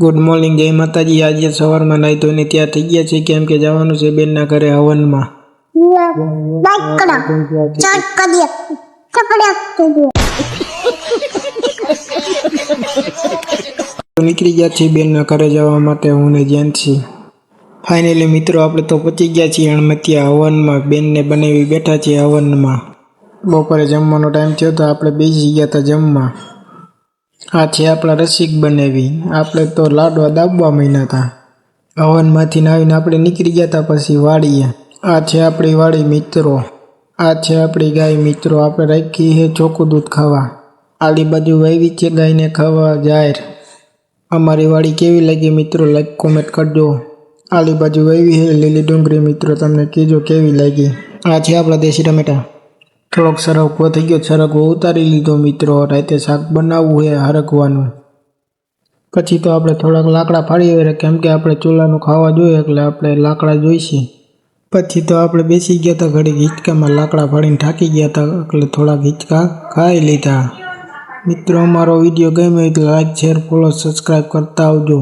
Good morning, જય માતાજી। આજે સવારમાં નાઈ ધોઈને તૈયાર થઈ ગયા છે, કેમ કે જવાનું છે બેનના ઘરે હવનમાં। નીકળી ગયા છીએ બેનના ઘરે જવા માટે, હું ને જ્યાંથી ફાઇનલી મિત્રો આપણે તો પહોંચી ગયા છીએ અણમતિયા હવનમાં। બેનને બનાવી બેઠા છીએ હવનમાં। બપોરે જમવાનો ટાઈમ થયો તો આપણે બેસી ગયા હતા જમવા। આ છે આપણા રસિક બનાવી, આપણે તો લાડવા દાબવા માંડ્યા હતા। હવનમાંથી આવીને આપણે નીકળી ગયા હતા પછી વાડીએ। આ છે આપણી વાડી મિત્રો, આ છે આપણી ગાય મિત્રો। આપણે રાખી છે ચોખ્ખું દૂધ ખાવા। આલી બાજુ વાવી છે ગાયને ખાવા જાહેર। અમારી વાડી કેવી લાગી મિત્રો, લાઈક કોમેન્ટ કરજો। આલી બાજુ વાવી છે લીલી ડુંગળી મિત્રો, તમને કહેજો કેવી લાગી। આ છે આપણા દેશી ટમેટા। થોડોક સરગવો થઈ ગયો, સરગવો ઉતારી લીધો મિત્રો। રાતે શાક બનાવવું છે હરગવાનું। પછી તો આપણે થોડાક લાકડા ફાડી, કેમ કે આપણે ચૂલાનું ખાવા જોઈએ એટલે આપણે લાકડા જોઈશે। પછી તો આપણે બેસી ગયા હતા ઘડીક હિંચકામાં, લાકડા ફાડીને થાકી ગયા હતા એટલે થોડાક હિંચકા ખાઈ લીધા। મિત્રો અમારો વિડીયો ગમ્યો એટલે લાઈક, શેર, ફોલો, સબસ્ક્રાઈબ કરતા આવજો।